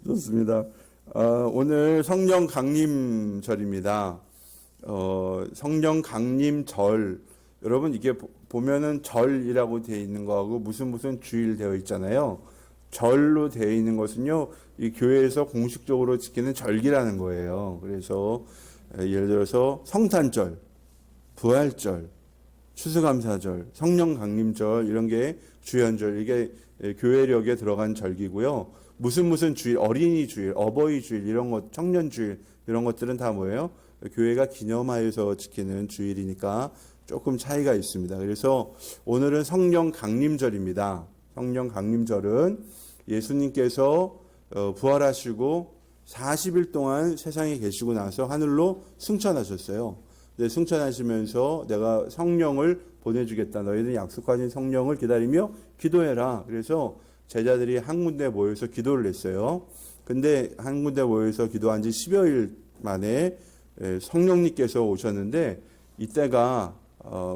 좋습니다. 오늘 성령 강림절입니다. 성령 강림절, 여러분 이게 보면은 절이라고 되어 있는 거하고 무슨 주일 되어 있잖아요. 절로 되어 있는 것은요, 이 교회에서 공식적으로 지키는 절기라는 거예요. 그래서 예를 들어서 성탄절, 부활절, 추수감사절, 성령 강림절, 이런 게 주연절, 이게 교회력에 들어간 절기고요. 무슨 주일, 어린이 주일, 어버이 주일, 이런 것, 청년 주일, 이런 것들은 다 뭐예요? 교회가 기념하여서 지키는 주일이니까 조금 차이가 있습니다. 그래서 오늘은 성령 강림절입니다. 성령 강림절은 예수님께서 부활하시고 40일 동안 세상에 계시고 나서 하늘로 승천하셨어요. 승천하시면서 내가 성령을 보내주겠다. 너희들 약속하신 성령을 기다리며 기도해라. 그래서 제자들이 한 군데 모여서 기도를 했어요. 근데 한 군데 모여서 기도한 지 10여일 만에 성령님께서 오셨는데, 이때가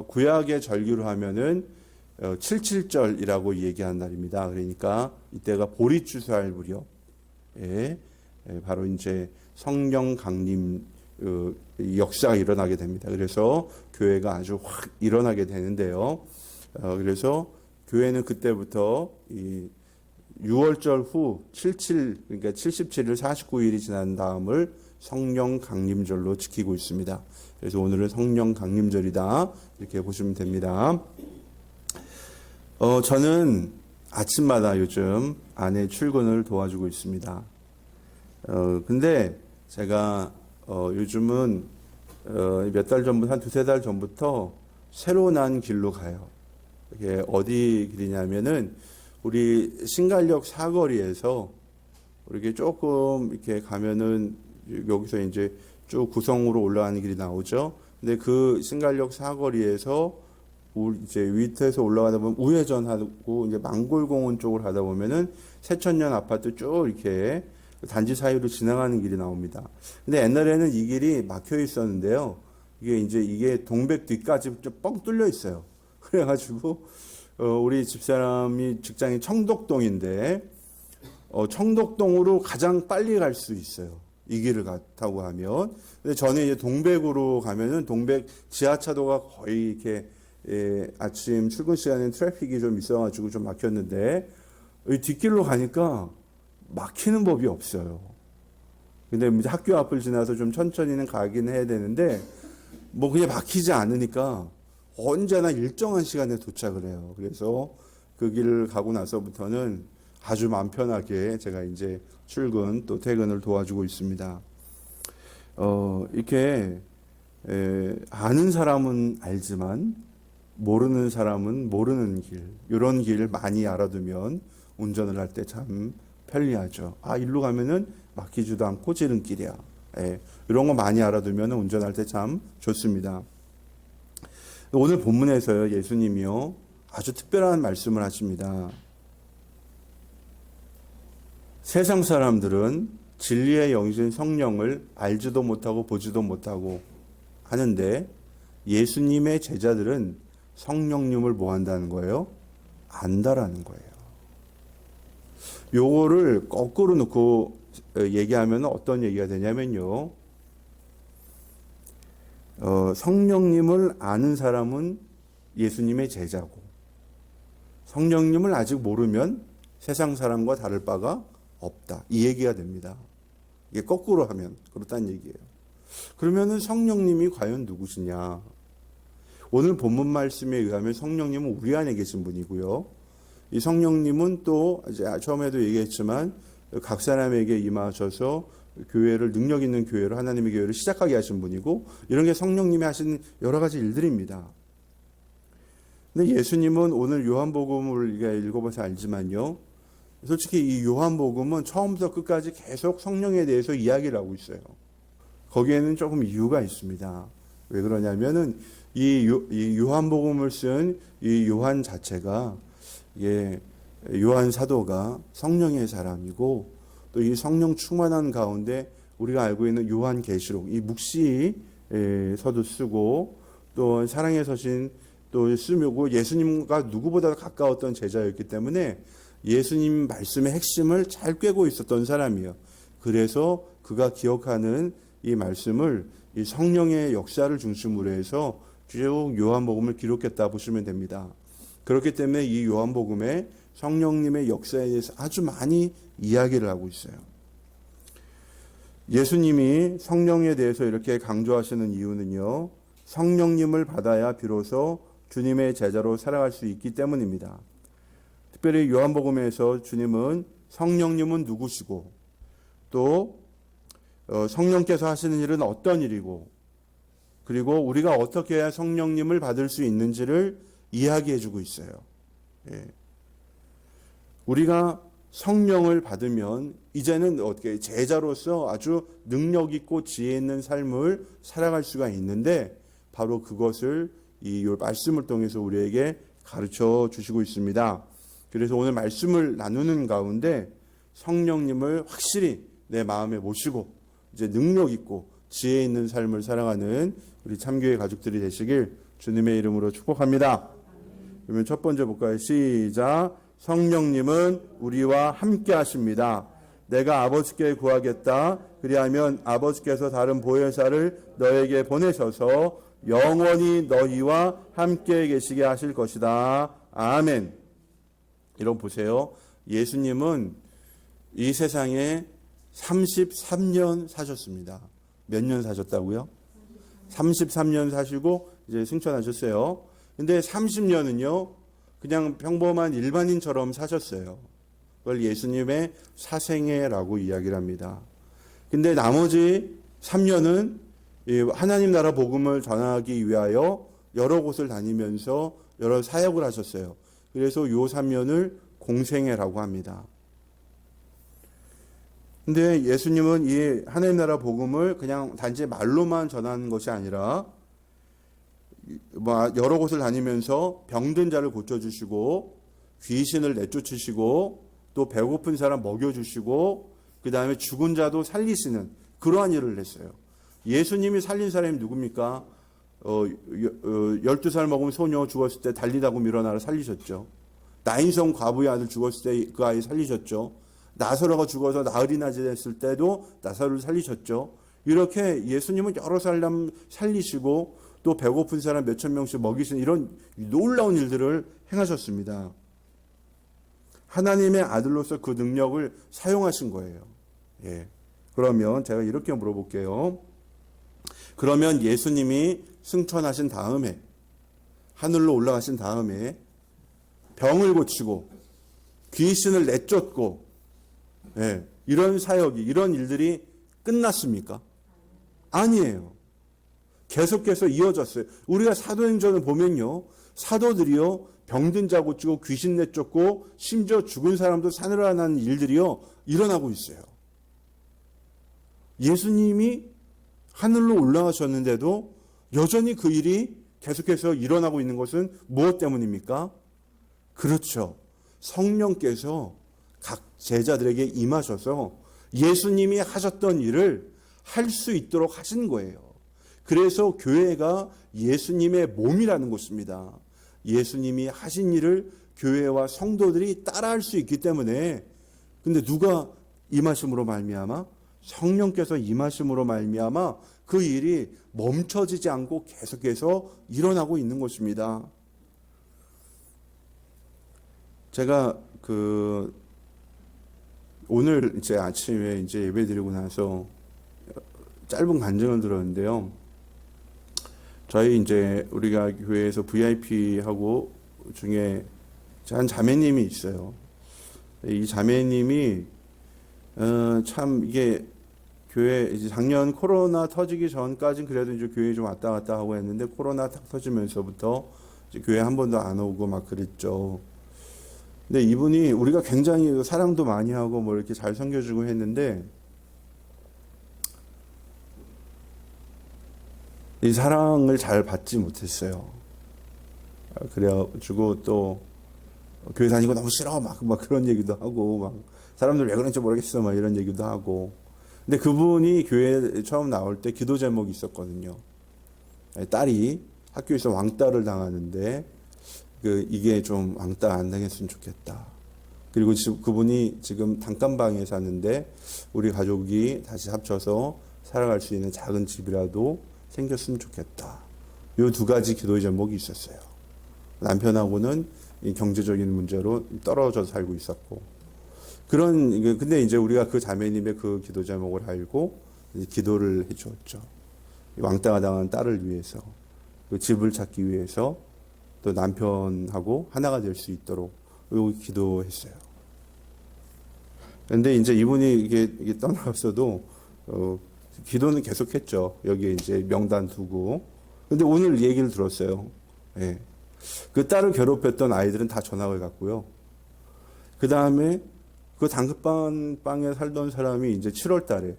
구약의 절기로 하면은 77절이라고 얘기한 날입니다. 그러니까 이때가 보리추수할 무렵에 바로 이제 성령 강림 역사가 일어나게 됩니다. 그래서 교회가 아주 확 일어나게 되는데요. 그래서 교회는 그때부터 이 6월절 후 77, 그러니까 77일 49일이 지난 다음을 성령 강림절로 지키고 있습니다. 그래서 오늘은 성령 강림절이다, 이렇게 보시면 됩니다. 저는 아침마다 요즘 아내 출근을 도와주고 있습니다. 근데 제가 요즘은 몇 달 전부터, 한 두세 달 전부터 새로 난 길로 가요. 이게 어디 길이냐면은 우리 신갈역 사거리에서 이렇게 조금 이렇게 가면은 여기서 이제 쭉 구성으로 올라가는 길이 나오죠. 근데 그 신갈역 사거리에서 이제 밑에서 올라가다 보면 우회전하고 이제 망골공원 쪽으로 가다 보면은 새천년 아파트 쭉 이렇게 단지 사이로 지나가는 길이 나옵니다. 근데 옛날에는 이 길이 막혀 있었는데요. 이게 동백 뒤까지 뻥 뚫려 있어요. 그래가지고 우리 집사람이 직장이 청덕동인데 청덕동으로 가장 빨리 갈 수 있어요. 이 길을 타고 가면. 근데 저는 이제 동백으로 가면은 동백 지하차도가 거의 이렇게 아침 출근 시간에 트래픽이 좀 있어가지고 좀 막혔는데, 이 뒷길로 가니까 막히는 법이 없어요. 근데 이제 학교 앞을 지나서 좀 천천히는 가긴 해야 되는데, 뭐 그냥 막히지 않으니까 언제나 일정한 시간에 도착을 해요. 그래서 그 길을 가고 나서부터는 아주 마음 편하게 제가 이제 출근 또 퇴근을 도와주고 있습니다. 이렇게 아는 사람은 알지만 모르는 사람은 모르는 길, 이런 길 많이 알아두면 운전을 할 때 참 편리하죠. 일로 가면은 막히지도 않고 지름길이야. 이런 거 많이 알아두면 운전할 때 참 좋습니다. 오늘 본문에서요, 예수님이요, 아주 특별한 말씀을 하십니다. 세상 사람들은 진리의 영이신 성령을 알지도 못하고 보지도 못하고 하는데, 예수님의 제자들은 성령님을 뭐 한다는 거예요? 안다라는 거예요. 요거를 거꾸로 놓고 얘기하면 어떤 얘기가 되냐면요. 성령님을 아는 사람은 예수님의 제자고, 성령님을 아직 모르면 세상 사람과 다를 바가 없다, 이 얘기가 됩니다. 이게 거꾸로 하면 그렇다는 얘기예요. 그러면은 성령님이 과연 누구시냐? 오늘 본문 말씀에 의하면 성령님은 우리 안에 계신 분이고요. 이 성령님은 또 이제 처음에도 얘기했지만 각 사람에게 임하셔서 교회를, 능력 있는 교회로, 하나님의 교회를 시작하게 하신 분이고, 이런 게 성령님이 하신 여러 가지 일들입니다. 근데 예수님은 오늘 요한복음을 우리가 읽어봐서 알지만요, 솔직히 이 요한복음은 처음부터 끝까지 계속 성령에 대해서 이야기를 하고 있어요. 거기에는 조금 이유가 있습니다. 왜 그러냐면은 이 요한복음을 쓴 이 요한 자체가, 요한 사도가 성령의 사람이고, 또 이 성령 충만한 가운데 우리가 알고 있는 요한계시록, 이 묵시서도 쓰고, 또 사랑의 서신 또 쓰고, 예수님과 누구보다 가까웠던 제자였기 때문에 예수님 말씀의 핵심을 잘 꿰고 있었던 사람이에요. 그래서 그가 기억하는 이 말씀을 이 성령의 역사를 중심으로 해서 쭉 요한복음을 기록했다 보시면 됩니다. 그렇기 때문에 이 요한복음에 성령님의 역사에 대해서 아주 많이 이야기를 하고 있어요. 예수님이 성령에 대해서 이렇게 강조하시는 이유는요, 성령님을 받아야 비로소 주님의 제자로 살아갈 수 있기 때문입니다. 특별히 요한복음에서 주님은 성령님은 누구시고 또 성령께서 하시는 일은 어떤 일이고 그리고 우리가 어떻게 해야 성령님을 받을 수 있는지를 이야기해 주고 있어요. 예. 우리가 성령을 받으면 이제는 어떻게 제자로서 아주 능력 있고 지혜 있는 삶을 살아갈 수가 있는데 바로 그것을 이 말씀을 통해서 우리에게 가르쳐 주시고 있습니다. 그래서 오늘 말씀을 나누는 가운데 성령님을 확실히 내 마음에 모시고 이제 능력 있고 지혜 있는 삶을 살아가는 우리 참교회 가족들이 되시길 주님의 이름으로 축복합니다. 그러면 첫 번째 볼까요? 시작. 성령님은 우리와 함께 하십니다. 내가 아버지께 구하겠다. 그리하면 아버지께서 다른 보혜사를 너에게 보내셔서 영원히 너희와 함께 계시게 하실 것이다. 아멘. 여러분 보세요. 예수님은 이 세상에 33년 사셨습니다. 몇 년 사셨다고요? 33년 사시고 이제 승천하셨어요. 근데 30년은요. 그냥 평범한 일반인처럼 사셨어요. 그걸 예수님의 사생애라고 이야기를 합니다. 근데 나머지 3년은 하나님 나라 복음을 전하기 위하여 여러 곳을 다니면서 여러 사역을 하셨어요. 그래서 요 3년을 공생애라고 합니다. 근데 예수님은 이 하나님 나라 복음을 그냥 단지 말로만 전하는 것이 아니라 여러 곳을 다니면서 병든 자를 고쳐주시고 귀신을 내쫓으시고 또 배고픈 사람 먹여주시고 그 다음에 죽은 자도 살리시는 그러한 일을 했어요. 예수님이 살린 사람이 누굽니까? 12살 먹은 소녀 죽었을 때 달리다고 밀어나라 살리셨죠. 나인성 과부의 아들 죽었을 때 그 아이 살리셨죠. 나사로가 죽어서 나흘이 낮이 됐을 때도 나사로를 살리셨죠. 이렇게 예수님은 여러 사람 살리시고 또 배고픈 사람 몇천 명씩 먹이시는 이런 놀라운 일들을 행하셨습니다. 하나님의 아들로서 그 능력을 사용하신 거예요. 예. 그러면 제가 이렇게 물어볼게요. 그러면 예수님이 승천하신 다음에 하늘로 올라가신 다음에 병을 고치고 귀신을 내쫓고 이런 사역이 이런 일들이 끝났습니까? 아니에요. 계속해서 이어졌어요. 우리가 사도행전을 보면요. 사도들이요. 병든 자 고치고 귀신 내쫓고 심지어 죽은 사람도 살아나는 일들이요. 일어나고 있어요. 예수님이 하늘로 올라가셨는데도 여전히 그 일이 계속해서 일어나고 있는 것은 무엇 때문입니까? 그렇죠. 성령께서 각 제자들에게 임하셔서 예수님이 하셨던 일을 할 수 있도록 하신 거예요. 그래서 교회가 예수님의 몸이라는 것입니다. 예수님이 하신 일을 교회와 성도들이 따라할 수 있기 때문에 근데 누가 임하심으로 말미암아? 성령께서 임하심으로 말미암아 그 일이 멈춰지지 않고 계속해서 일어나고 있는 것입니다. 제가 오늘 이제 아침에 이제 예배드리고 나서 짧은 간증을 들었는데요. 저희 이제 우리가 교회에서 VIP 하고 중에 한 자매님이 있어요. 이 자매님이 참 이게 교회 이제 작년 코로나 터지기 전까지는 그래도 이제 교회 좀 왔다 갔다 하고 했는데 코로나 딱 터지면서부터 이제 교회 한 번도 안 오고 막 그랬죠. 근데 이분이 우리가 굉장히 사랑도 많이 하고 뭐 이렇게 잘 섬겨주고 했는데 이 사랑을 잘 받지 못했어요. 그래가지고 또 교회 다니고 너무 싫어 막 그런 얘기도 하고 막 사람들 왜 그런지 모르겠어 막 이런 얘기도 하고. 근데 그분이 교회에 처음 나올 때 기도 제목이 있었거든요. 딸이 학교에서 왕따를 당하는데 이게 좀 왕따 안 당했으면 좋겠다. 그리고 그분이 지금 단칸방에 사는데 우리 가족이 다시 합쳐서 살아갈 수 있는 작은 집이라도 생겼으면 좋겠다. 이 두 가지 기도의 제목이 있었어요. 남편하고는 이 경제적인 문제로 떨어져 살고 있었고, 근데 이제 우리가 그 자매님의 그 기도 제목을 알고 기도를 해주었죠. 왕따가 당한 딸을 위해서, 그 집을 찾기 위해서, 또 남편하고 하나가 될 수 있도록 기도했어요. 근데 이제 이분이 이게 떠나갔어도, 기도는 계속했죠. 여기에 이제 명단 두고. 근데 오늘 얘기를 들었어요. 예. 그 딸을 괴롭혔던 아이들은 다 전학을 갔고요. 그 다음에 그 단칸방에 살던 사람이 이제 7월 달에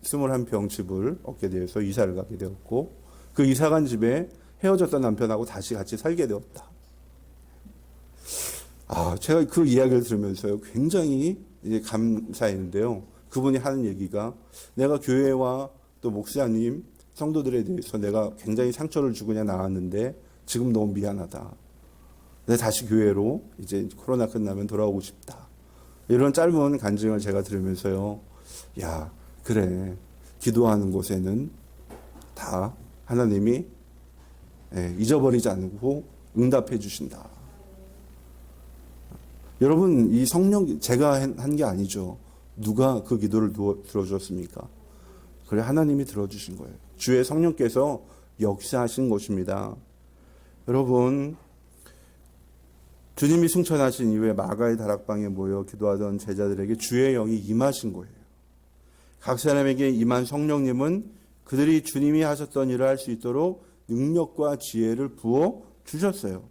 21평 집을 얻게 되어서 이사를 가게 되었고, 그 이사간 집에 헤어졌던 남편하고 다시 같이 살게 되었다. 제가 그 이야기를 들으면서요, 굉장히 이제 감사했는데요. 그분이 하는 얘기가, 내가 교회와 또 목사님, 성도들에 대해서 내가 굉장히 상처를 주고 그냥 나왔는데 지금 너무 미안하다. 내가 다시 교회로 이제 코로나 끝나면 돌아오고 싶다. 이런 짧은 간증을 제가 들으면서요, 야, 그래. 기도하는 곳에는 다 하나님이 잊어버리지 않고 응답해 주신다. 여러분, 이 성령, 제가 한 게 아니죠. 누가 그 기도를 들어줬습니까? 그래, 하나님이 들어주신 거예요. 주의 성령께서 역사하신 것입니다. 여러분, 주님이 승천하신 이후에 마가의 다락방에 모여 기도하던 제자들에게 주의 영이 임하신 거예요. 각 사람에게 임한 성령님은 그들이 주님이 하셨던 일을 할 수 있도록 능력과 지혜를 부어 주셨어요.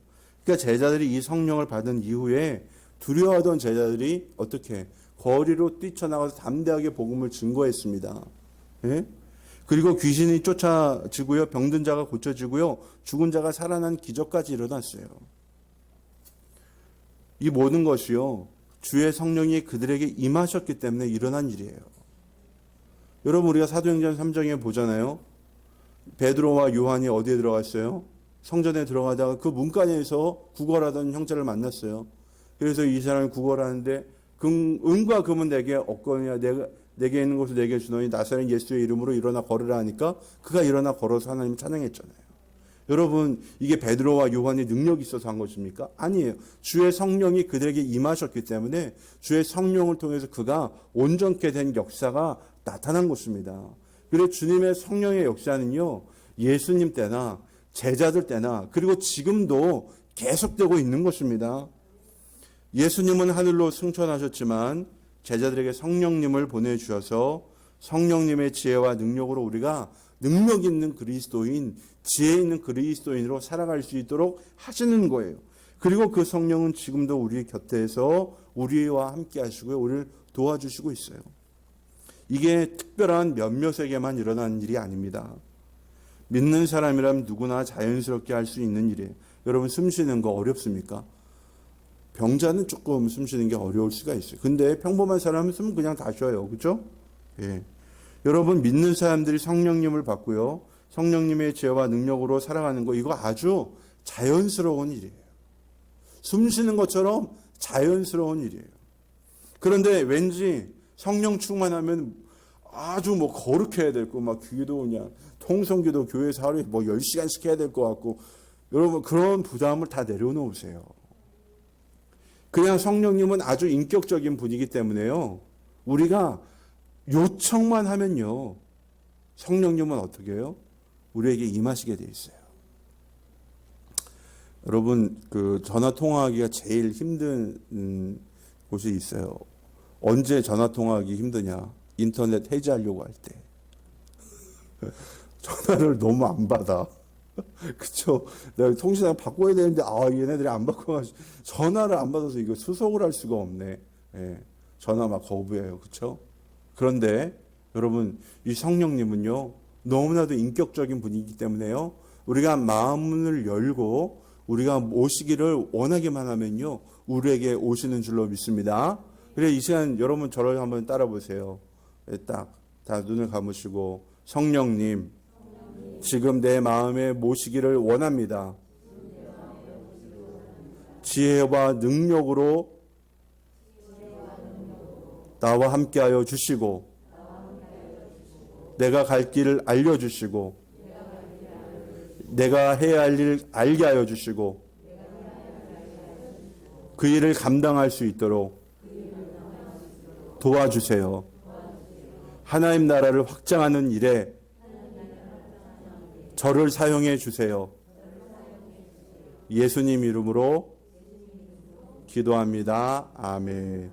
그러니까 제자들이 이 성령을 받은 이후에 두려워하던 제자들이 어떻게 거리로 뛰쳐나가서 담대하게 복음을 증거했습니다. 예? 그리고 귀신이 쫓아지고요, 병든 자가 고쳐지고요, 죽은 자가 살아난 기적까지 일어났어요. 이 모든 것이요, 주의 성령이 그들에게 임하셨기 때문에 일어난 일이에요. 여러분, 우리가 사도행전 3장에 보잖아요. 베드로와 요한이 어디에 들어갔어요? 성전에 들어가다가 그 문간에서 구걸하던 형제를 만났어요. 그래서 이 사람이 구걸하는데 은과 금은 내게 없거니와 내게 있는 것을 내게 주노니 나사렛 예수의 이름으로 일어나 걸으라 하니까 그가 일어나 걸어서 하나님 찬양했잖아요. 여러분, 이게 베드로와 요한의 능력이 있어서 한 것입니까? 아니에요. 주의 성령이 그들에게 임하셨기 때문에 주의 성령을 통해서 그가 온전케 된 역사가 나타난 것입니다. 그래서 주님의 성령의 역사는요, 예수님 때나 제자들 때나 그리고 지금도 계속되고 있는 것입니다. 예수님은 하늘로 승천하셨지만 제자들에게 성령님을 보내주셔서 성령님의 지혜와 능력으로 우리가 능력 있는 그리스도인, 지혜 있는 그리스도인으로 살아갈 수 있도록 하시는 거예요. 그리고 그 성령은 지금도 우리 곁에서 우리와 함께 하시고요, 우리를 도와주시고 있어요. 이게 특별한 몇몇에게만 일어나는 일이 아닙니다. 믿는 사람이라면 누구나 자연스럽게 할 수 있는 일이에요. 여러분, 숨 쉬는 거 어렵습니까? 병자는 조금 숨 쉬는 게 어려울 수가 있어요. 근데 평범한 사람은 숨 그냥 다 쉬어요. 그렇죠? 예. 여러분, 믿는 사람들이 성령님을 받고요, 성령님의 지혜와 능력으로 살아가는 거, 이거 아주 자연스러운 일이에요. 숨 쉬는 것처럼 자연스러운 일이에요. 그런데 왠지 성령 충만하면 아주 거룩해야 될 거, 기도 그냥 통성기도 교회에서 하루에 10시간씩 해야 될 것 같고, 여러분, 그런 부담을 다 내려놓으세요. 그냥 성령님은 아주 인격적인 분이기 때문에요, 우리가 요청만 하면요, 성령님은 어떻게 해요? 우리에게 임하시게 돼 있어요. 여러분, 그 전화 통화하기가 제일 힘든 곳이 있어요. 언제 전화 통화하기 힘드냐? 인터넷 해지하려고 할 때. 전화를 너무 안 받아. 그쵸? 내가 통신사 바꿔야 되는데, 얘네들이 안 바꿔가지고, 전화를 안 받아서 이거 수속을 할 수가 없네. 예. 전화 막 거부해요. 그쵸? 그런데, 여러분, 이 성령님은요, 너무나도 인격적인 분이기 때문에요, 우리가 마음을 열고, 우리가 오시기를 원하기만 하면요, 우리에게 오시는 줄로 믿습니다. 그래, 이 시간 여러분 저를 한번 따라 보세요. 딱, 다 눈을 감으시고, 성령님, 지금 내 마음에 모시기를 원합니다. 지혜와 능력으로 나와 함께하여 주시고 내가 갈 길을 알려주시고 내가 해야 할 일 알게 하여 주시고 그 일을 감당할 수 있도록 도와주세요. 하나님 나라를 확장하는 일에 저를 사용해 주세요. 예수님 이름으로 기도합니다. 아멘.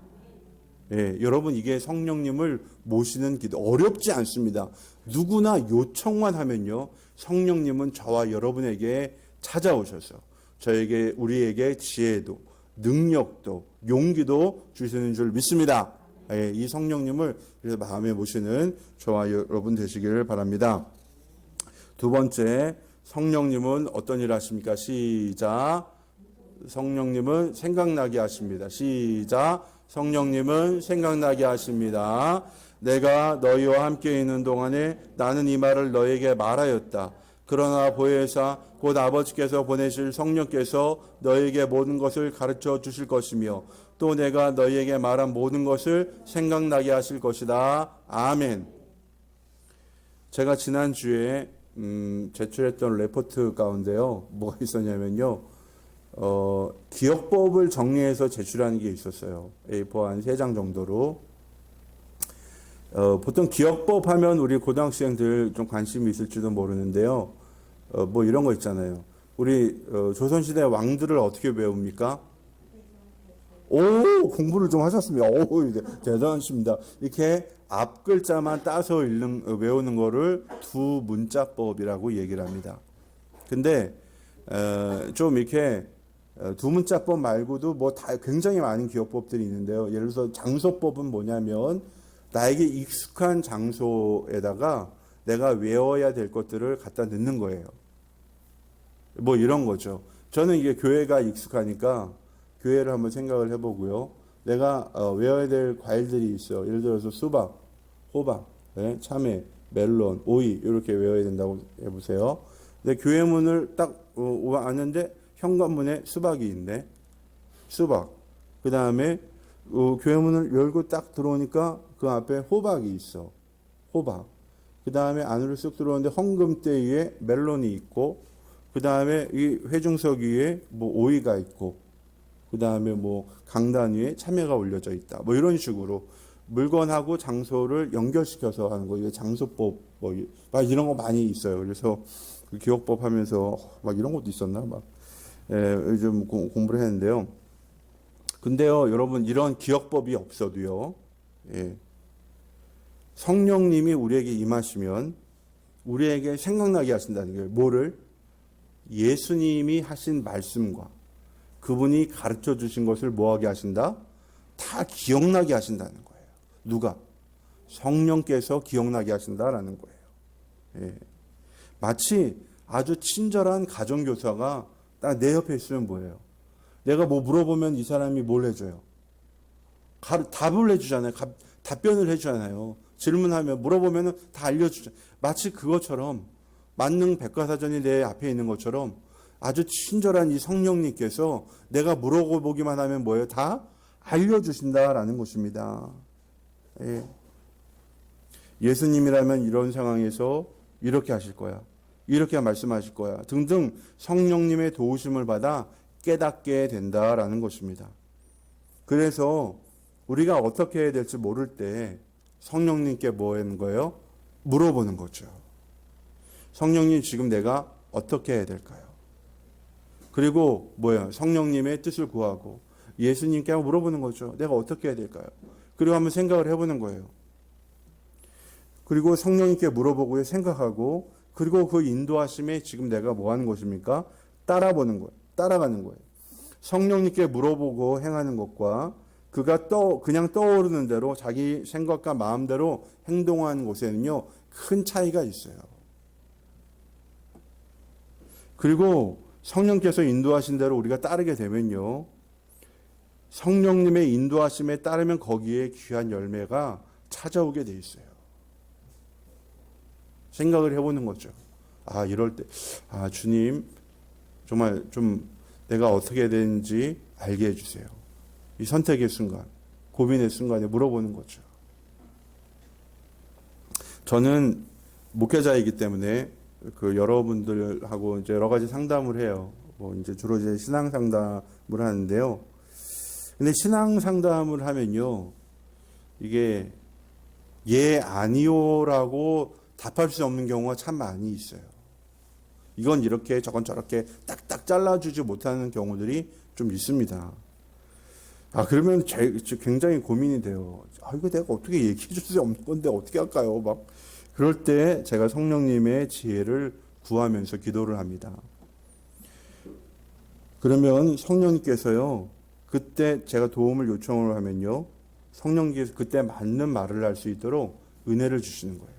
예, 여러분 이게 성령님을 모시는 기도 어렵지 않습니다. 누구나 요청만 하면요. 성령님은 저와 여러분에게 찾아오셔서 저에게 우리에게 지혜도 능력도 용기도 주시는 줄 믿습니다. 예, 이 성령님을 그래서 마음에 모시는 저와 여러분 되시기를 바랍니다. 두 번째, 성령님은 어떤 일을 하십니까? 시작. 성령님은 생각나게 하십니다. 시작. 성령님은 생각나게 하십니다. 내가 너희와 함께 있는 동안에 나는 이 말을 너에게 말하였다. 그러나 보혜사 곧 아버지께서 보내실 성령께서 너에게 모든 것을 가르쳐 주실 것이며 또 내가 너희에게 말한 모든 것을 생각나게 하실 것이다. 아멘. 제가 지난주에 제출했던 레포트 가운데요. 뭐가 있었냐면요. 기억법을 정리해서 제출하는 게 있었어요. A4 한 3장 정도로. 보통 기억법 하면 우리 고등학생들 좀 관심이 있을지도 모르는데요. 뭐 이런 거 있잖아요. 우리 조선시대 왕들을 어떻게 배웁니까? 오, 공부를 좀 하셨습니다. 오, 대단하십니다. 이렇게 앞 글자만 따서 외우는 거를 두 문자법이라고 얘기를 합니다. 근데 좀 이렇게 두 문자법 말고도 뭐 다 굉장히 많은 기억법들이 있는데요. 예를 들어서 장소법은 뭐냐면 나에게 익숙한 장소에다가 내가 외워야 될 것들을 갖다 넣는 거예요. 뭐 이런 거죠. 저는 이게 교회가 익숙하니까 교회를 한번 생각을 해보고요. 내가 외워야 될 과일들이 있어. 예를 들어서 수박, 호박, 네, 참외, 멜론, 오이 이렇게 외워야 된다고 해보세요. 근데 교회 문을 딱 왔는데 현관문에 수박이 있네. 수박. 그 다음에 교회 문을 열고 딱 들어오니까 그 앞에 호박이 있어. 호박. 그 다음에 안으로 쑥 들어오는데 헌금대 위에 멜론이 있고 그 다음에 이 회중석 위에 뭐 오이가 있고 그 다음에 뭐 강단 위에 참외가 올려져 있다. 뭐 이런 식으로 물건하고 장소를 연결시켜서 하는 거. 이게 장소법 뭐 이런 거 많이 있어요. 그래서 그 기억법 하면서 막 이런 것도 있었나 막 요즘 공부를 했는데요. 근데요, 여러분 이런 기억법이 없어도요. 예. 성령님이 우리에게 임하시면 우리에게 생각나게 하신다는 거예요. 뭐를? 예수님이 하신 말씀과 그분이 가르쳐 주신 것을 뭐하게 하신다? 다 기억나게 하신다는 거예요. 누가? 성령께서 기억나게 하신다라는 거예요. 예. 마치 아주 친절한 가정교사가 딱 내 옆에 있으면 뭐예요? 내가 뭐 물어보면 이 사람이 뭘 해줘요? 답을 해주잖아요. 답변을 해주잖아요. 질문하면 물어보면 다 알려주잖아요. 마치 그것처럼 만능 백과사전이 내 앞에 있는 것처럼 아주 친절한 이 성령님께서 내가 물어보기만 하면 뭐예요? 다 알려주신다라는 것입니다. 예. 예수님이라면 이런 상황에서 이렇게 하실 거야. 이렇게 말씀하실 거야. 등등 성령님의 도우심을 받아 깨닫게 된다라는 것입니다. 그래서 우리가 어떻게 해야 될지 모를 때 성령님께 뭐 하는 거예요? 물어보는 거죠. 성령님 지금 내가 어떻게 해야 될까요? 그리고 뭐야? 성령님의 뜻을 구하고 예수님께 한번 물어보는 거죠. 내가 어떻게 해야 될까요? 그리고 한번 생각을 해보는 거예요. 그리고 성령님께 물어보고 생각하고 그리고 그 인도하심에 지금 내가 뭐 하는 것입니까? 따라보는 거예요. 따라가는 거예요. 성령님께 물어보고 행하는 것과 그가 그냥 떠오르는 대로 자기 생각과 마음대로 행동하는 곳에는요, 큰 차이가 있어요. 그리고 성령께서 인도하신 대로 우리가 따르게 되면요, 성령님의 인도하심에 따르면 거기에 귀한 열매가 찾아오게 돼 있어요. 생각을 해보는 거죠. 아, 이럴 때, 아, 주님, 정말 좀 내가 어떻게 해야 되는지 알게 해주세요. 이 선택의 순간, 고민의 순간에 물어보는 거죠. 저는 목회자이기 때문에 그 여러분들하고 이제 여러 가지 상담을 해요. 뭐 이제 주로 이제 신앙 상담을 하는데요. 근데 신앙 상담을 하면요, 이게 예, 아니요라고 답할 수 없는 경우가 참 많이 있어요. 이건 이렇게 저건 저렇게 딱딱 잘라주지 못하는 경우들이 좀 있습니다. 그러면 굉장히 고민이 돼요. 이거 내가 어떻게 얘기해 줄 수 없는 건데 어떻게 할까요? 막 그럴 때 제가 성령님의 지혜를 구하면서 기도를 합니다. 그러면 성령님께서요, 그때 제가 도움을 요청을 하면요, 성령님께서 그때 맞는 말을 할 수 있도록 은혜를 주시는 거예요.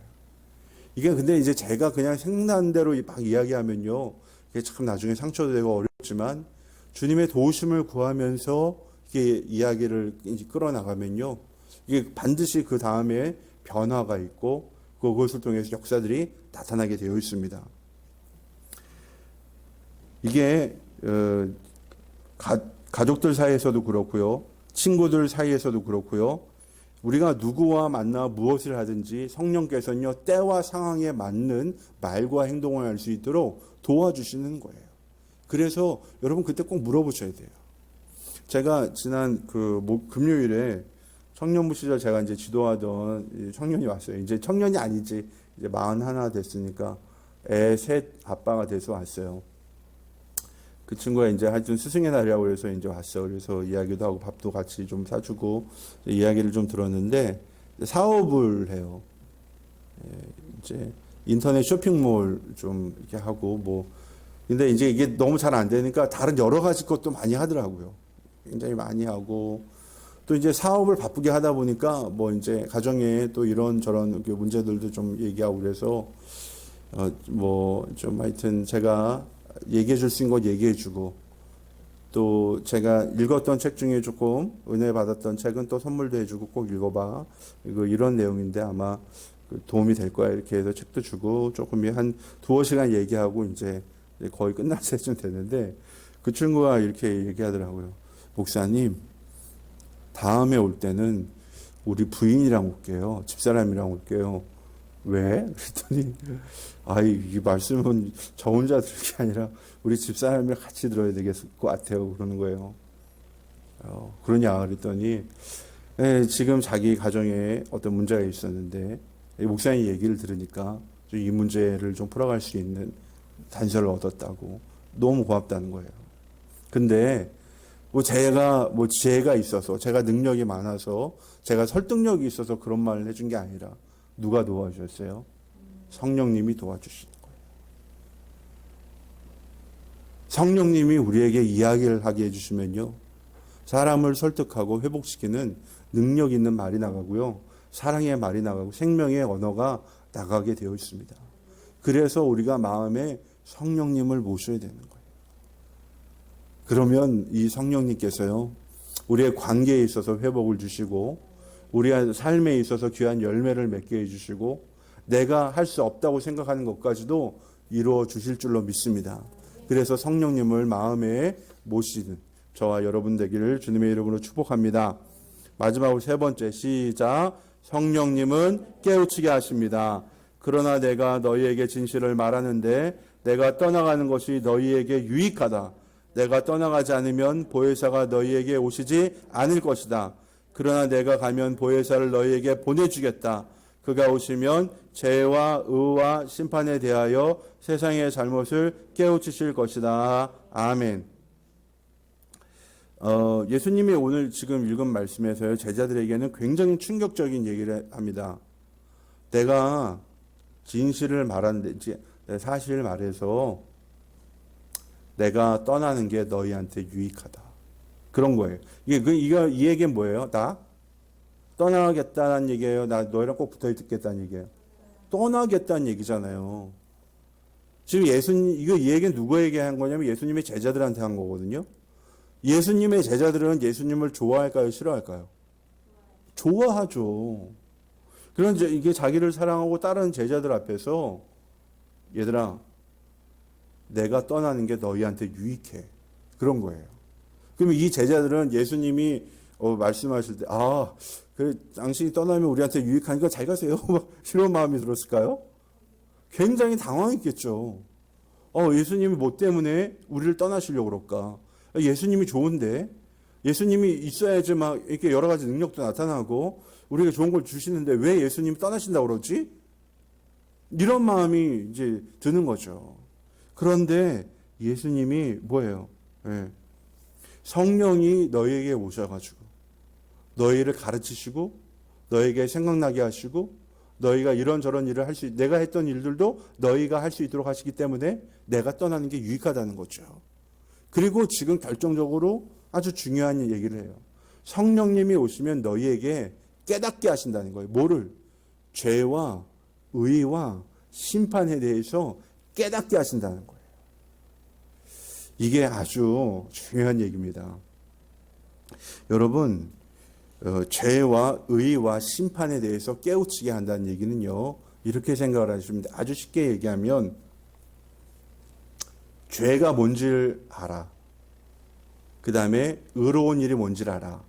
이게 근데 이제 제가 그냥 생각난 대로 막 이야기하면요, 이게 참 나중에 상처도 되고 어렵지만 주님의 도우심을 구하면서 이게 이야기를 이제 끌어나가면요, 이게 반드시 그 다음에 변화가 있고 그것을 통해서 역사들이 나타나게 되어 있습니다. 이게 가족들 사이에서도 그렇고요, 친구들 사이에서도 그렇고요, 우리가 누구와 만나 무엇을 하든지 성령께서는요, 때와 상황에 맞는 말과 행동을 할 수 있도록 도와주시는 거예요. 그래서 여러분 그때 꼭 물어보셔야 돼요. 제가 지난 금요일에 청년부 시절 제가 이제 지도하던 청년이 왔어요. 이제 청년이 아니지, 이제 41 됐으니까 애 셋 아빠가 돼서 왔어요. 그 친구가 이제 하여튼 스승의 날이라고 해서 이제 왔어. 그래서 이야기도 하고 밥도 같이 좀 사주고 이야기를 좀 들었는데, 사업을 해요. 이제 인터넷 쇼핑몰 좀 이렇게 하고 뭐, 근데 이제 이게 너무 잘 안 되니까 다른 여러 가지 것도 많이 하더라고요. 굉장히 많이 하고, 또 이제 사업을 바쁘게 하다 보니까 뭐 이제 가정에 또 이런 저런 문제들도 좀 얘기하고 그래서 뭐 좀 하여튼 제가 얘기해 줄 수 있는 것 얘기해 주고, 또 제가 읽었던 책 중에 조금 은혜 받았던 책은 또 선물도 해주고 꼭 읽어봐, 이런 내용인데 아마 도움이 될 거야 이렇게 해서 책도 주고 조금 한 2-5시간 얘기하고 이제 거의 끝날 때쯤 됐는데, 그 친구가 이렇게 얘기하더라고요. 목사님, 다음에 올 때는 우리 부인이랑 올게요. 집사람이랑 올게요. 왜? 그랬더니 이 말씀은 저 혼자 들을 게 아니라 우리 집사람이랑 같이 들어야 될 것 같아요. 그러는 거예요. 그러냐 그랬더니 지금 자기 가정에 어떤 문제가 있었는데 목사님 얘기를 들으니까 이 문제를 좀 풀어갈 수 있는 단서를 얻었다고, 너무 고맙다는 거예요. 근데 제가 지혜가 있어서, 제가 능력이 많아서, 제가 설득력이 있어서 그런 말을 해준 게 아니라 누가 도와주셨어요? 성령님이 도와주시는 거예요. 성령님이 우리에게 이야기를 하게 해주시면요, 사람을 설득하고 회복시키는 능력 있는 말이 나가고요, 사랑의 말이 나가고 생명의 언어가 나가게 되어 있습니다. 그래서 우리가 마음에 성령님을 모셔야 되는 거예요. 그러면 이 성령님께서요, 우리의 관계에 있어서 회복을 주시고, 우리의 삶에 있어서 귀한 열매를 맺게 해주시고, 내가 할 수 없다고 생각하는 것까지도 이루어 주실 줄로 믿습니다. 그래서 성령님을 마음에 모시는 저와 여러분 되기를 주님의 이름으로 축복합니다. 마지막으로 3번째, 시작. 성령님은 깨우치게 하십니다. 그러나 내가 너희에게 진실을 말하는데 내가 떠나가는 것이 너희에게 유익하다. 내가 떠나가지 않으면 보혜사가 너희에게 오시지 않을 것이다. 그러나 내가 가면 보혜사를 너희에게 보내주겠다. 그가 오시면 죄와 의와 심판에 대하여 세상의 잘못을 깨우치실 것이다. 아멘. 예수님이 오늘 지금 읽은 말씀에서요, 제자들에게는 굉장히 충격적인 얘기를 합니다. 내가 진실을 말하는데, 사실을 말해서 내가 떠나는 게 너희한테 유익하다. 그런 거예요. 이 얘기는 뭐예요? 나 떠나겠다는 얘기예요? 나 너희랑 꼭 붙어 있겠다는 얘기예요? 떠나겠다는 얘기잖아요. 지금 이 얘기는 누구에게 한 거냐면 예수님의 제자들한테 한 거거든요. 예수님의 제자들은 예수님을 좋아할까요? 싫어할까요? 좋아하죠. 그런데 이게 자기를 사랑하고 따르는 제자들 앞에서, 얘들아, 내가 떠나는 게 너희한테 유익해. 그런 거예요. 그러면 이 제자들은 예수님이 말씀하실 때, 그래, 당신이 떠나면 우리한테 유익하니까 잘 가세요. 이런 마음이 들었을까요? 굉장히 당황했겠죠. 예수님이 뭐 때문에 우리를 떠나시려고 그럴까? 예수님이 좋은데, 예수님이 있어야지 막 이렇게 여러 가지 능력도 나타나고, 우리가 좋은 걸 주시는데 왜 예수님이 떠나신다고 그러지? 이런 마음이 이제 드는 거죠. 그런데 예수님이 뭐예요? 예. 성령이 너희에게 오셔가지고, 너희를 가르치시고, 너에게 생각나게 하시고, 너희가 이런저런 일을 할 수, 내가 했던 일들도 너희가 할 수 있도록 하시기 때문에 내가 떠나는 게 유익하다는 거죠. 그리고 지금 결정적으로 아주 중요한 얘기를 해요. 성령님이 오시면 너희에게 깨닫게 하신다는 거예요. 뭐를? 죄와 의와 심판에 대해서 깨닫게 하신다는 거예요. 이게 아주 중요한 얘기입니다. 여러분, 죄와 의와 심판에 대해서 깨우치게 한다는 얘기는요, 이렇게 생각을 하시면 됩니다. 아주 쉽게 얘기하면, 죄가 뭔지를 알아. 그 다음에 의로운 일이 뭔지를 알아.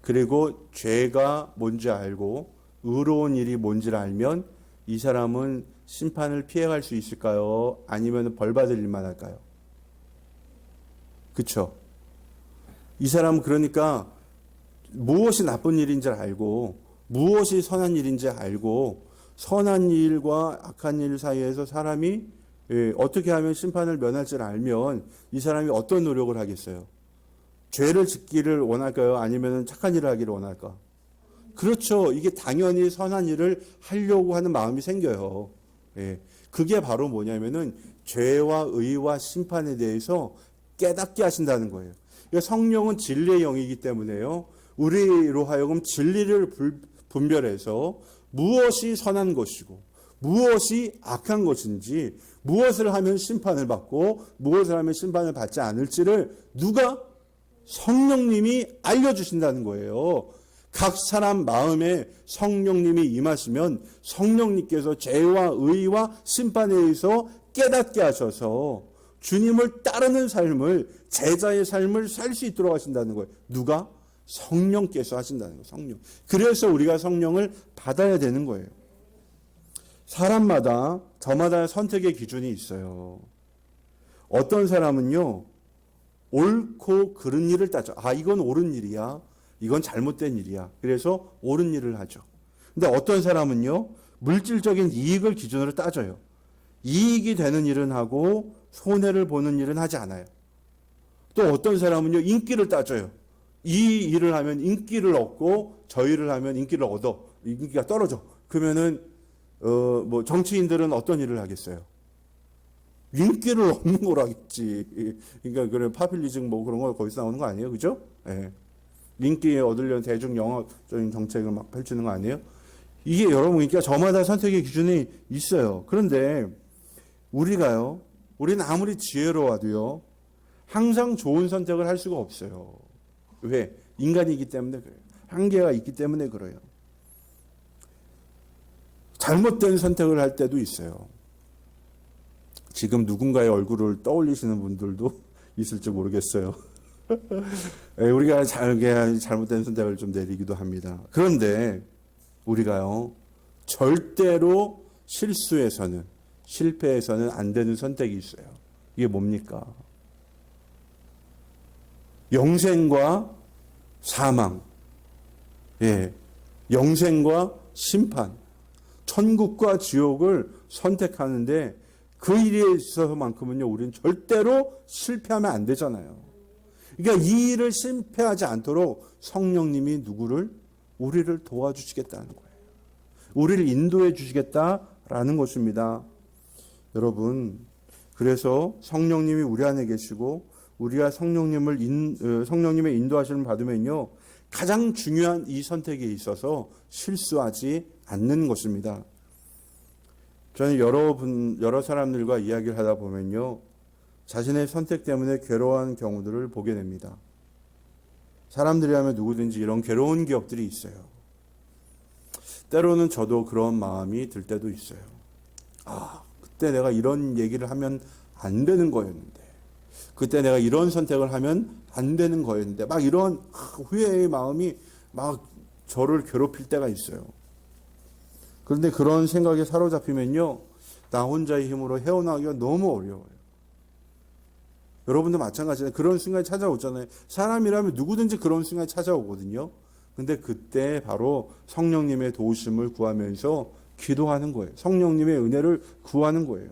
그리고 죄가 뭔지 알고 의로운 일이 뭔지를 알면 이 사람은 심판을 피해갈 수 있을까요? 아니면 벌 받을 일만 할까요? 그쵸? 이 사람은 그러니까 무엇이 나쁜 일인지 알고 무엇이 선한 일인지 알고 선한 일과 악한 일 사이에서 사람이 어떻게 하면 심판을 면할지를 알면 이 사람이 어떤 노력을 하겠어요? 죄를 짓기를 원할까요? 아니면 착한 일을 하기를 원할까? 그렇죠. 이게 당연히 선한 일을 하려고 하는 마음이 생겨요. 그게 바로 뭐냐면은 죄와 의와 심판에 대해서 깨닫게 하신다는 거예요. 그러니까 성령은 진리의 영이기 때문에요. 우리로 하여금 진리를 분별해서 무엇이 선한 것이고 무엇이 악한 것인지 무엇을 하면 심판을 받고 무엇을 하면 심판을 받지 않을지를 누가? 성령님이 알려주신다는 거예요. 각 사람 마음에 성령님이 임하시면 성령님께서 죄와 의와 심판에 의해서 깨닫게 하셔서 주님을 따르는 삶을, 제자의 삶을 살 수 있도록 하신다는 거예요. 누가? 성령께서 하신다는 거예요. 성령. 그래서 우리가 성령을 받아야 되는 거예요. 사람마다 저마다 선택의 기준이 있어요. 어떤 사람은요, 옳고 그른 일을 따져. 이건 옳은 일이야. 이건 잘못된 일이야. 그래서 옳은 일을 하죠. 근데 어떤 사람은요, 물질적인 이익을 기준으로 따져요. 이익이 되는 일은 하고 손해를 보는 일은 하지 않아요. 또 어떤 사람은요, 인기를 따져요. 이 일을 하면 인기를 얻고 저 일을 하면 인기를 얻어. 인기가 떨어져. 그러면은 정치인들은 어떤 일을 하겠어요? 인기를 얻는 걸 하겠지. 그러니까 그런 파퓰리즘 그런 거 거기서 나오는 거 아니에요, 그죠? 예. 인기 얻으려는 대중 영화적인 정책을 막 펼치는 거 아니에요? 이게 여러분, 그러니까 저마다 선택의 기준이 있어요. 그런데 우리는 아무리 지혜로워도요, 항상 좋은 선택을 할 수가 없어요. 왜? 인간이기 때문에 그래요. 한계가 있기 때문에 그래요. 잘못된 선택을 할 때도 있어요. 지금 누군가의 얼굴을 떠올리시는 분들도 있을지 모르겠어요. 우리가 잘못된 선택을 좀 내리기도 합니다. 그런데 우리가요, 절대로 실패해서는 안 되는 선택이 있어요. 이게 뭡니까? 영생과 사망, 영생과 심판, 천국과 지옥을 선택하는데 그 일에 있어서만큼은요, 우리는 절대로 실패하면 안 되잖아요. 그러니까 이 일을 실패하지 않도록 성령님이 우리를 도와주시겠다는 거예요. 우리를 인도해 주시겠다라는 것입니다. 여러분, 그래서 성령님이 우리 안에 계시고 우리가 성령님의 인도하심을 받으면요, 가장 중요한 이 선택에 있어서 실수하지 않는 것입니다. 저는 여러 사람들과 이야기를 하다 보면요, 자신의 선택 때문에 괴로워하는 경우들을 보게 됩니다. 사람들이 하면 누구든지 이런 괴로운 기억들이 있어요. 때로는 저도 그런 마음이 들 때도 있어요. 그때 내가 이런 얘기를 하면 안 되는 거였는데, 그때 내가 이런 선택을 하면 안 되는 거였는데 막 이런 후회의 마음이 막 저를 괴롭힐 때가 있어요. 그런데 그런 생각에 사로잡히면요, 나 혼자의 힘으로 헤어나가기가 너무 어려워요. 여러분도 마찬가지예요. 그런 순간이 찾아오잖아요. 사람이라면 누구든지 그런 순간이 찾아오거든요. 근데 그때 바로 성령님의 도우심을 구하면서 기도하는 거예요. 성령님의 은혜를 구하는 거예요.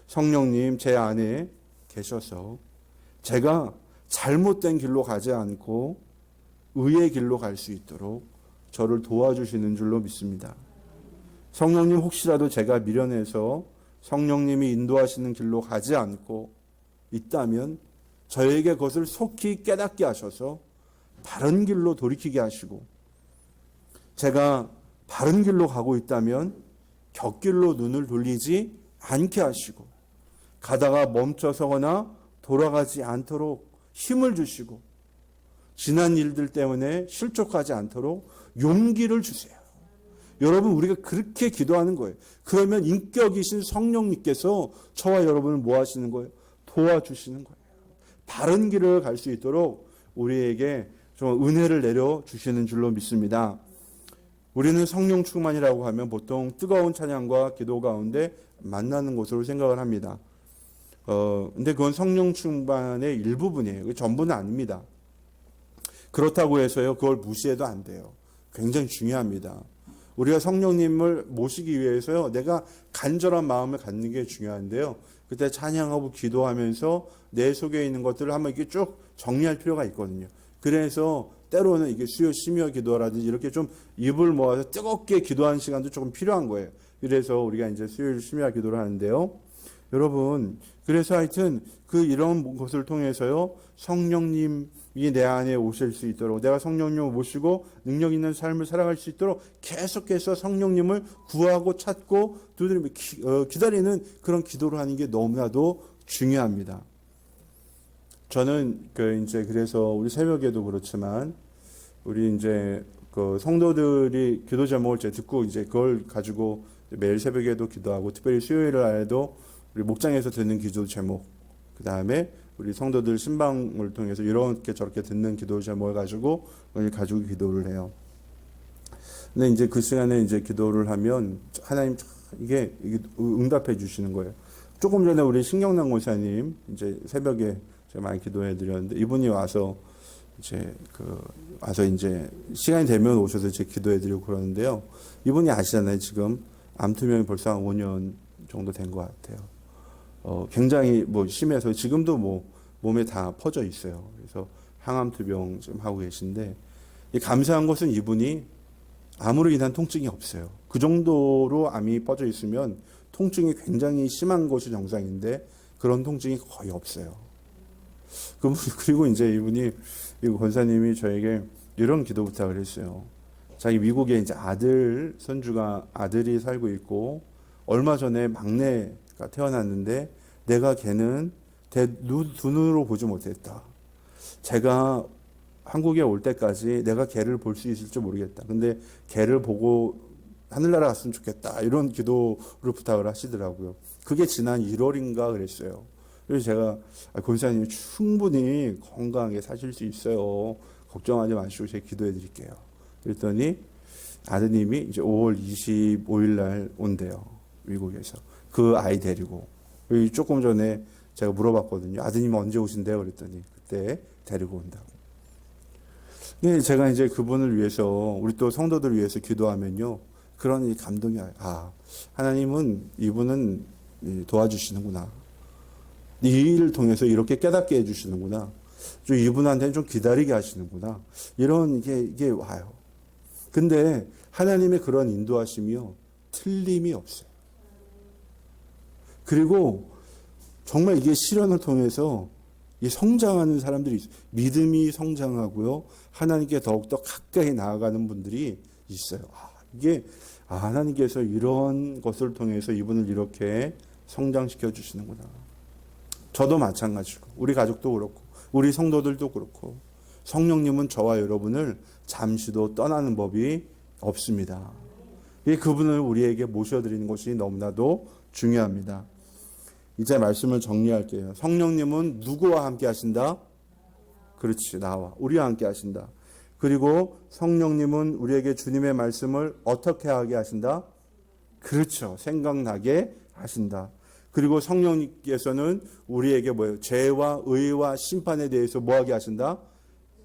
성령님, 제 안에 계셔서 제가 잘못된 길로 가지 않고 의의 길로 갈 수 있도록 저를 도와주시는 줄로 믿습니다. 성령님, 혹시라도 제가 미련해서 성령님이 인도하시는 길로 가지 않고 있다면 저에게 그것을 속히 깨닫게 하셔서 바른 길로 돌이키게 하시고, 제가 바른 길로 가고 있다면 곁길로 눈을 돌리지 않게 하시고, 가다가 멈춰서거나 돌아가지 않도록 힘을 주시고, 지난 일들 때문에 실족하지 않도록 용기를 주세요. 여러분, 우리가 그렇게 기도하는 거예요. 그러면 인격이신 성령님께서 저와 여러분을 뭐 하시는 거예요? 도와주시는 거예요. 바른 길을 갈 수 있도록 우리에게 좀 은혜를 내려주시는 줄로 믿습니다. 우리는 성령 충만이라고 하면 보통 뜨거운 찬양과 기도 가운데 만나는 것으로 생각을 합니다. 근데 그건 성령 충만의 일부분이에요. 전부는 아닙니다. 그렇다고 해서요, 그걸 무시해도 안 돼요. 굉장히 중요합니다. 우리가 성령님을 모시기 위해서요, 내가 간절한 마음을 갖는 게 중요한데요. 그때 찬양하고 기도하면서 내 속에 있는 것들을 한번 이렇게 쭉 정리할 필요가 있거든요. 그래서 때로는 이게 수요 심야 기도라든지 이렇게 좀 입을 모아서 뜨겁게 기도하는 시간도 조금 필요한 거예요. 그래서 우리가 이제 수요일 심야 기도를 하는데요. 여러분, 그래서 하여튼 이런 것을 통해서요, 성령님이 내 안에 오실 수 있도록, 내가 성령님을 모시고 능력 있는 삶을 살아갈 수 있도록 계속해서 성령님을 구하고 찾고 기다리는 그런 기도를 하는 게 너무나도 중요합니다. 저는 그래서 우리 새벽에도 그렇지만 우리 이제 성도들이 기도 제목을 듣고 이제 그걸 가지고 매일 새벽에도 기도하고, 특별히 수요일 날에도 우리 목장에서 듣는 기도 제목, 그 다음에 우리 성도들 신방을 통해서 이렇게 저렇게 듣는 기도 제목을 가지고 기도를 해요. 근데 이제 그 시간에 이제 기도를 하면 하나님 이게 응답해 주시는 거예요. 조금 전에 우리 신경남 권사님 이제 새벽에 제가 많이 기도해 드렸는데, 이분이 와서 이제 시간이 되면 오셔서 이제 기도해 드리고 그러는데요. 이분이 아시잖아요. 지금 암투병이 벌써 한 5년 정도 된 것 같아요. 굉장히 심해서 지금도 몸에 다 퍼져 있어요. 그래서 항암투병 지금 하고 계신데, 감사한 것은 이분이 암으로 인한 통증이 없어요. 그 정도로 암이 퍼져 있으면 통증이 굉장히 심한 것이 정상인데 그런 통증이 거의 없어요. 그리고 이제 이분이, 권사님이 저에게 이런 기도 부탁을 했어요. 자기 미국에 이제 아들이 살고 있고, 얼마 전에 막내가 태어났는데 내가 걔는 두 눈으로 보지 못했다. 제가 한국에 올 때까지 내가 걔를 볼 수 있을지 모르겠다. 근데 걔를 보고 하늘나라 갔으면 좋겠다. 이런 기도를 부탁을 하시더라고요. 그게 지난 1월인가 그랬어요. 그래서 제가 권사님이 충분히 건강하게 사실 수 있어요. 걱정하지 마시고 제가 기도해 드릴게요. 그랬더니 아드님이 이제 5월 25일 날 온대요. 미국에서. 그 아이 데리고. 조금 전에 제가 물어봤거든요. 아드님 언제 오신대요? 그랬더니 그때 데리고 온다고. 제가 이제 그분을 위해서, 우리 또 성도들을 위해서 기도하면요, 그런 감동이 와요. 하나님은 이분은 도와주시는구나. 이 일을 통해서 이렇게 깨닫게 해주시는구나. 좀 이분한테는 좀 기다리게 하시는구나. 이런 이게 와요. 근데 하나님의 그런 인도하심이요, 틀림이 없어요. 그리고 정말 이게 실현을 통해서 성장하는 사람들이 있어요. 믿음이 성장하고요, 하나님께 더욱더 가까이 나아가는 분들이 있어요. 하나님께서 이런 것을 통해서 이분을 이렇게 성장시켜 주시는구나. 저도 마찬가지고, 우리 가족도 그렇고, 우리 성도들도 그렇고, 성령님은 저와 여러분을 잠시도 떠나는 법이 없습니다. 그분을 우리에게 모셔드리는 것이 너무나도 중요합니다. 이제 말씀을 정리할게요. 성령님은 누구와 함께 하신다? 그렇지, 나와. 우리와 함께 하신다. 그리고 성령님은 우리에게 주님의 말씀을 어떻게 하게 하신다? 그렇죠. 생각나게 하신다. 그리고 성령님께서는 우리에게 뭐예요? 죄와 의와 심판에 대해서 뭐하게 하신다?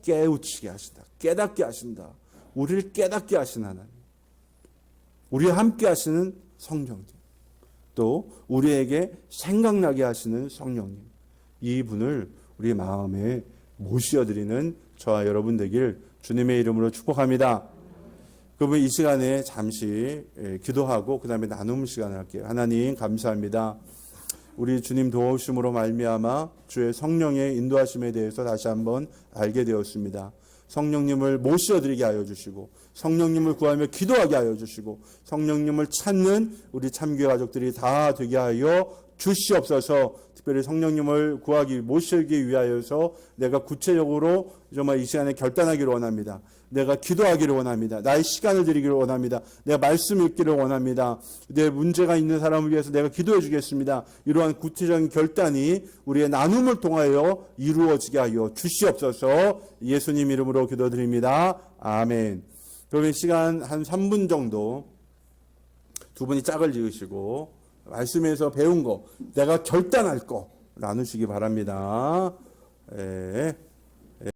깨우치게 하신다. 깨닫게 하신다. 우리를 깨닫게 하신 하나님. 우리와 함께 하시는 성령님. 또 우리에게 생각나게 하시는 성령님. 이 분을 우리 마음에 모시어드리는 저와 여러분 되길 주님의 이름으로 축복합니다. 그러면 이 시간에 잠시 기도하고 그 다음에 나눔 시간을 할게요. 하나님 감사합니다. 우리 주님 도우심으로 말미암아 주의 성령의 인도하심에 대해서 다시 한번 알게 되었습니다. 성령님을 모셔드리게 하여 주시고 성령님을 구하며 기도하게 하여 주시고 성령님을 찾는 우리 참교회 가족들이 다 되게 하여 주시옵소서. 특별히 성령님을 구하기 모시기 위하여서 내가 구체적으로 정말 이 시간에 결단하기를 원합니다. 내가 기도하기를 원합니다. 나의 시간을 드리기를 원합니다. 내가 말씀 읽기를 원합니다. 내 문제가 있는 사람을 위해서 내가 기도해 주겠습니다. 이러한 구체적인 결단이 우리의 나눔을 통하여 이루어지게 하여 주시옵소서. 예수님 이름으로 기도드립니다. 아멘. 그러면 시간 한 3분 정도 두 분이 짝을 지으시고 말씀에서 배운 거, 내가 결단할 거 나누시기 바랍니다. 예.